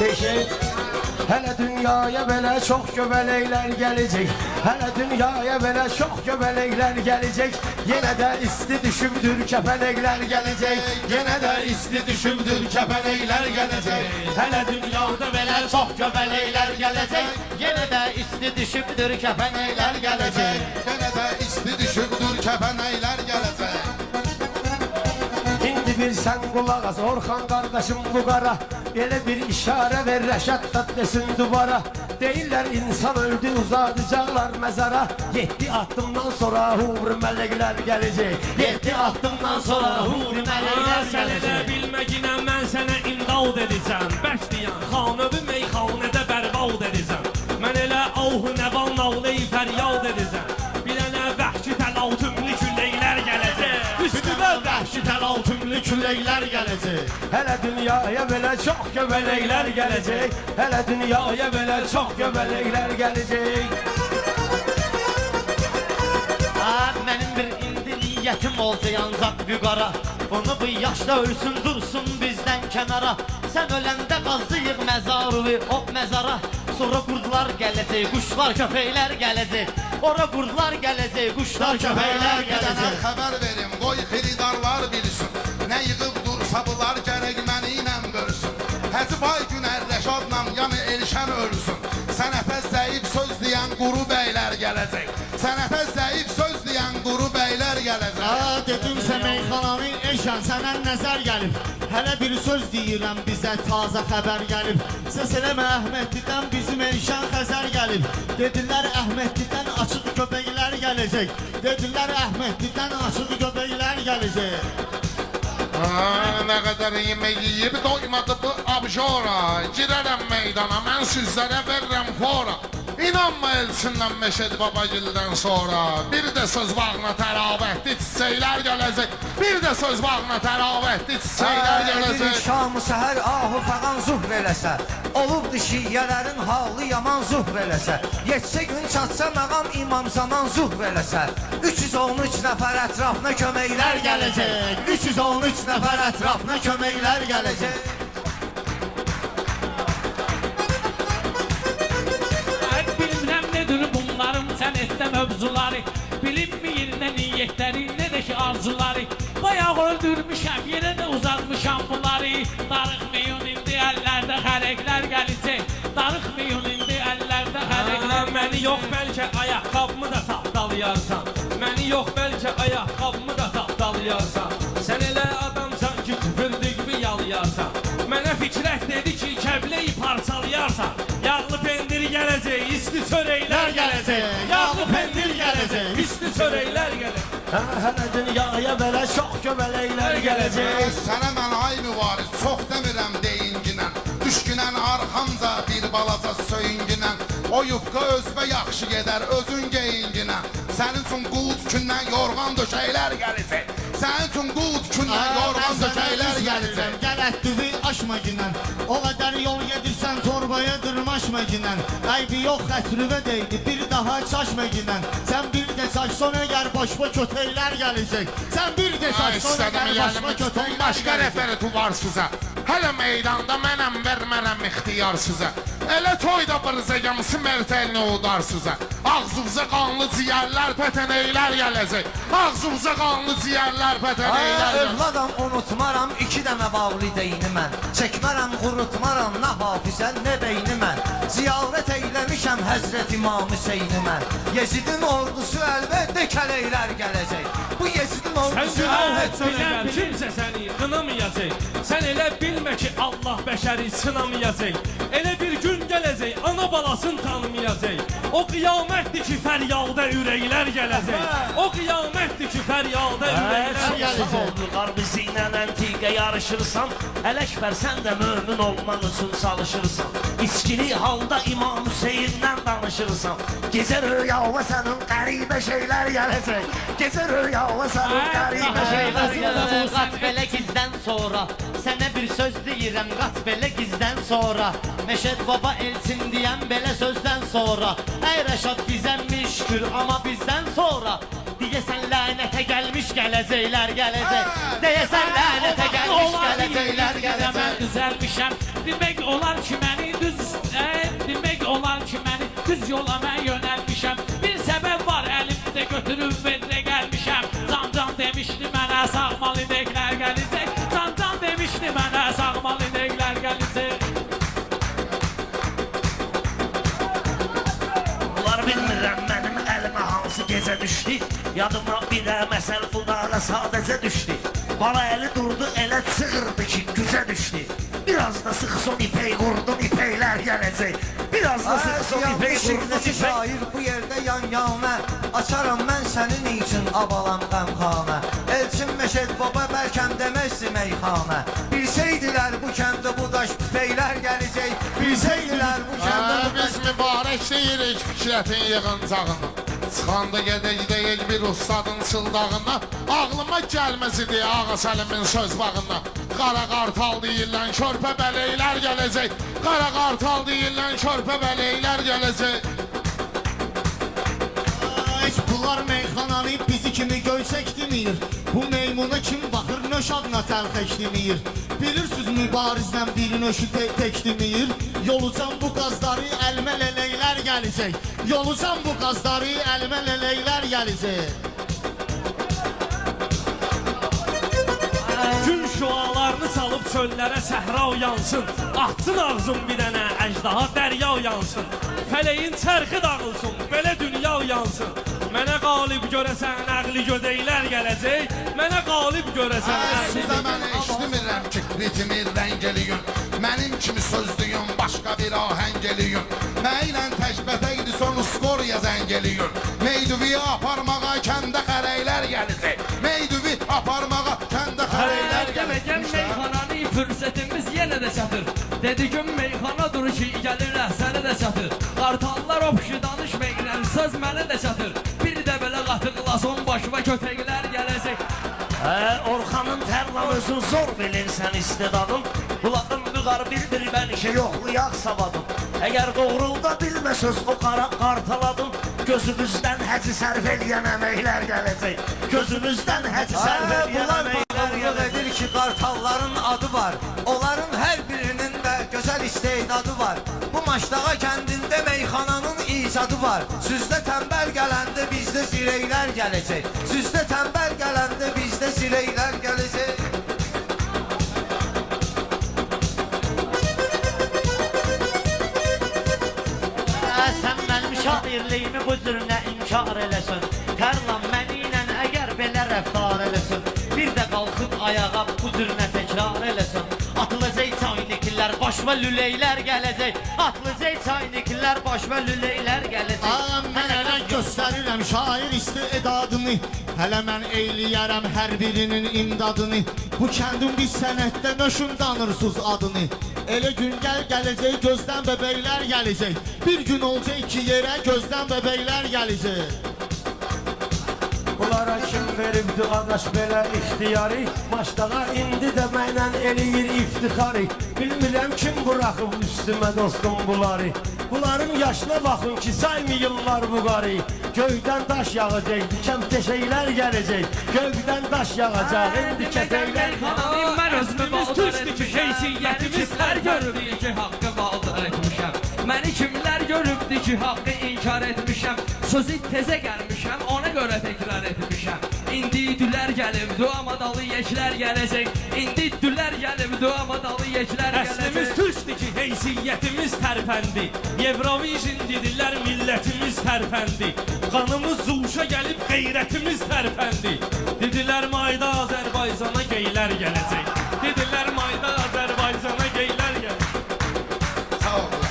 Deşik. Hele dünyaya böyle çok göbelekler gelecek. Hele dünyaya böyle çok göbelekler gelecek. Yine de isti düşümdür kepenekler gelecek. Yine de isti düşümdür kepenekler gelecek. Hele dünyada böyle çok göbelekler gelecek. Yine de isti düşüptür kepenekler gelecek. Yine de isti düşüptür kepenekler gelecek. Şimdi bir sen kulak as Orhan kardeşim bu kara. Ele bir işare ver Reşat tat desin duvara. Değiller insan öldü uzatacaklar mezara. 7 attımdan sonra hur melekler gelecek. 7 attımdan sonra hur melekler Səni də gelecek. bilməginə mən sənə imdad edəcəm. Bəşləyən xanövü meyxanədə bərbad edəcəm. Mən elə ahu nəvan nağlıyı fəryad edəcəm. Bir dənə vəhşi təlatümlü külləklər gələcək. Üstüme vəhşi təlatümlü küləklər gələcek. Hele dünyaya böyle çok göbelekler gelecek. Hele dünyaya böyle çok göbelekler gelecek. Benim bir indi niyetim oldu yancak bir qara. Bunu bu yaşta ölsün dursun bizden kenara. Sen ölende qazıyıq mezarı o mezara. Sonra qurdlar gələcək, quşlar köpəklər gələcək. Ora qurdlar gələcək, quşlar köpəklər gələcək. Xəbər verim, qoy xiridarlar bilsin. Nə yığıb dursa bunlar gərək məni ilə görsün. Həzi bay günər Rəşadla yəni Elşən ölsün. Sənətə zəif söz deyən quru bəylər gələcək. Sənətə zəif söz deyən quru bəylər gələcək. Dedimsə meyxananın eşən sənə nəzər gəlib. Hələ bir söz deyirəm bizə taza xəbər gəlib. Səs eləmə Əhmədlidən bizim Elşən Xəzər gəlib. Dedilər Əhmədlidən açıq köpəklər gələcək. Dedilər Əhmədlidən açıq köpəklər gələcək. Nə qədər yemək yiyib doymadı bu abjora. Girərəm meydana, mən sizlərə verirəm fora. İnanma Elçindən Məşəd Babagildən sonra. Bir də söz bağına təravətli çiçəklər gələcək. Bir də söz bağına təravətli çiçəklər gələcək. Şamı səhər ahu fəqan zuhr eləsə. Olubdu şiyyələrin halı yaman zuhr eləsə. Yetsə gün çatsa məqam imam zaman zuhr eləsə. 313 nəfər ətrafına köməklər gələcək. 313 nəfər ətrafına köməklər gələcək. Bilmirəm nedir bunların sənətdə mövzuları. Bilinməyir nə niyyətləri, nə də ki arzuları. Bayaq öldürmüşəm, yenə də uzatmışam bunları. Darıxmayın indi əllərdə xərəklər gələcək. Darıxmayın indi əllərdə xərəklər. Məni yox bəlkə ayaqqabımı da tapdalayarsan. Məni yox bəlkə ayaqqabımı da tapdalayarsan. Sən elə adamsan ki küfürdük bir yalayarsan. Mənə fikrət dedi ki kəbləyi parçalayarsan. Yağlı pendir gələcək, isti çörəklər gələcək. Yağlı pendir gələcək, isti çörəklər gələcək. Hələ dünyaya belə çox göbələklər gələcək. Sənə mən ay mübariz, çox demirəm deyinginən. Düşkünən arxamca bir balaca söyünginən. O yufqa özbə yaxşı gedər özün geyinginən. Sənin üçün qult kündən yorğan döşəklər gələcək. Sənin üçün qult kündən yorğan döşəklər gələcək. Gələtdivi aşma ginən. O qədər yol gedirsən torbaya dırmaşma ginən. Aybi yox xətrüvə deydi bir daha çaşma ginən. Sən bir də çaş sonra gəl başma kötəklər gələcək. Sən bir də çaş sonra gəl başma kötəklər başqa referatu var sizə. Hələ meydanda mənəm vermərəm ixtiyar sizə. Elə toyda bırzəgəm simərtəlini udar sizə. Ağzınıza qanlı ciyərlər pətənəklər gələcək. Ağzınıza qanlı ciyərlər pətənəklər gələcək. Övladam unutmaram iki dənə bağlı deyini mən. Çəkmərəm qurutmaram nə hafizə nə beyni mən. Ziyarət eyləmişəm Həzrət İmam Hüseyni mən. Yezidin ordusu əlbəttə kələklər gələcək. Bu Yezidin Sən ordusu günahət əlbəttə bilən kimsə səni qınamayacaq. Sən elə bilmə ki Allah bəşəri sınamayacaq. Elə bir gün gələcək ana balasını tanımayacaq. O qiyamətdir ki fəryalda ürəklər gələcək. O qiyamətdir ki fəryalda ürəklər gələcək. Oldular bizinlə əntiqə yarışırsan. Ələkbər sən də mömin olmaq üçün çalışırsan. İçkili halda İmam Hüseyin'dən danışırsan. Gecə rüyava sənin qəribə şeylər gələcək. Gecə rüyava sənin qəribə şeylər gələcək. Qat belə gizdən sonra sənə bir söz deyirəm qat belə gizdən sonra. Məşəd baba Elçin deyən belə sözdən sonra. Ey Rəşad bizənmi şükür amma bizdən sonra. Deyəsən lənətə gəlmiş gələcəklər gələcək. Deyəsən lənətə gəlmiş gələcəklər gələcək. Mən düzəlmişəm. Demək olar ki mən yola mən yönəlmişəm. Bir səbəb var əlimdə götürüb vedrə gəlmişəm. Can demişdi mənə sağmal inəklər gələcək. Can demişdi mənə sağmal inəklər gələcək. Bunlar bilmirəm mənim əlimə hansı gecə düşdü. Yadıma bir də məsəl bunlara sadəcə düşdü. Bana eli durdu elə çığırdı ki gücə düşdü. Biraz da sıxson ipək qurdum ipəklər gələcək. Biraz da sıxson ipək qurdum ipək. Şair bu yerdə yan-yana açaram mən sənin üçün abalam qəmxana. Elçin Məşəd baba bəlkəm deməzdi meyxana. Bilsəydilər bu kəndə bu daş pipəklər gələcək. Bilsəydilər bu kəndə bu daş... Biz mübarək deyirik fikrətin yığıncağına. Çıxanda gedək bir ustadın çıldağına. Ağlıma gəlməz idi Ağa Səlimin söz bağına. Qara qartal deyilən körpə bələklər gələcək. Qara qartal deyilən körpə bələklər gələcək. Bunlar meyxananı bizi kimi görsək demir. Bu meymuna kim baxır nöş adına təlxək demir. Bilirsiniz mübarizdən bir nöşü tək demir. Yolucan bu qazları əlimə lələklər gələcək. Yolucan bu qazları əlimə lələklər gələcək. Gün şualarını salıb çöllərə səhra yansın. Açsın ağzım bir dənə əcdaha dərya yansın. Fələyin çərxi dağılsın, belə dünya yansın. Mənə qalib görəsən əqli gödəklər gələcək. Mənə qalib görəsən əqli Sizə mən eşitmirəm ki ritmi rəngəliyün. Mənim kimi sözlüyün başqa bir ahəngəliyün. Mənlə təkbətəkdir son skoriya zəngəliyün. Meyduvi aparmağa kəndə xərəklər gələcək. Meyduvi aparmağa kəndə xərəklər Deməyəm gələcək. meyxananı fürsətimiz yenə də çatır. Dedi gün meyxana duruşu gəlirlər sənə də çatır. Qartallar opşu danışmayın söz mənə də çatır. Bir də belə qatıqla son başıma kötəklər gələcək. Orxanın tərlamızın zor bilirsən istedadın. Qulağım büqar bildir mən işə yoxlayaq savadım. Əgər doğrulda bilmə söz o qara qartaladın. Gözümüzdən həci sərf eləyən əməklər gələcək. Gözümüzdən həci sərf eləyən Bunlar əməklər bağlılıq gələcək. edir ki qartalların adı var. Onların hər birinin də gözəl istedadı var. Bu Maçdağa kəndində meyxananın icadı var. Süzdə tənbəl gələndə bizdə zirəklər gələcək. Süzdə tənbəl gələndə bizdə zirəklər gələcək. Sən mənim şairliyimi bu cürünə inkar eləsin. Tərlan məni ilə əgər belə rəftar eləsin. Bir də qalxıb ayağa bu cürünə təkrar eləsin. Atılacaq çayniklər, başıma lüləklər gələcək. Atılacaq çayniklər, başıma lüləklər gələcək. Mən hələ göstərirəm şair istedadını. Hələ mən eyləyərəm hər birinin imdadını. Bu kəndin bir sənətdə nöşün danırsız adını. Elə gün gələcək gözdən bəbəklər gələcək. Bir gün olacaq iki yerə gözdən bəbəklər gələcək. Bunlara kim veribdi qardaş belə ixtiyarı? Maçdağa indi də mənlə eləyir iftixarı. Bilmirəm kim buraxıb üstümə dostum bunları. Bunların yaşına baxın ki saymayırlar bu qarı. Göydən daş yağacaq, dikəm teşəklər gələcək. Göydən daş yağacaq, indi kəsəklər. Mən özümü baldar etmişəm. Heysiyyətimiz hər görübdür ki haqqı baldar etmişəm. Məni kimlər görübdür ki haqqı inkar etmişəm. Sözü tezə gəlmişəm, ona görə təkrar etmişəm. İndi dülər gəlib, duama dalı yeklər gələcək. İndi dülər gəlib, duama dalı yeklər gələcək. Əslimiz türkdür ki, heysiyyətimiz tərpəndi. Eurovision dedilər, millətimiz tərpəndi. Qanımız zuluşa gəlib, qeyrətimiz tərpəndi. Dedilər, mayda Azərbaycana geylər gələcək. Dedilər, mayda Azərbaycana geylər gələcək. Sağ olun.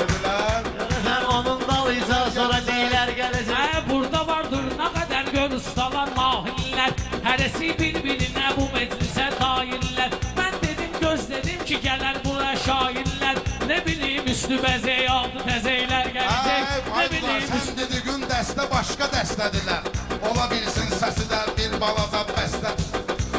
Dedilər. Sən onun dalıysa sonra deyilər gələcək. Burada vardır nə qədər gör ustalar mahillər. Hərəsi bir-birinə bu meclisə dairlər. Mən dedim gözlədim ki gələr bura şairlər. Ne bileyim üstü bəzək altı təzəklər gələcək. Ne bileyim Sən dedi gün dəstə başqa dəstədirlər. Ola bilsin səsi də bir balaca bəstə.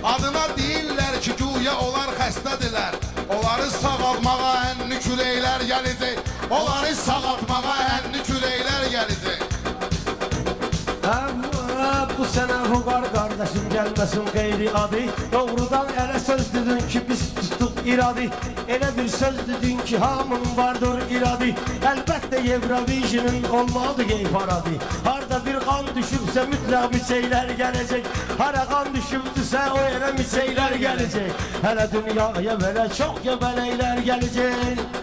Adına deyirlər ki güya onlar xəstədirlər. Onları sağaltmağa ənni küləklər gələcək. Onları sağaltmağa ənni küləklər gələcək. Bu sənə Vüqar qardaşım gəlməsin qeyri adı. Doğrudan elə söz dedin ki biz tutduq iradı. Elə bir söz dedin ki hamın vardır iradı. Əlbəttə Eurovision'ın olmadı qey paradı. Harda bir qan düşübsə mütləq müçeylər gələcək. Hara qan düşübdüsə o yerə müçeylər gələcək. Hələ dünyaya belə çox göbələklər gələcək.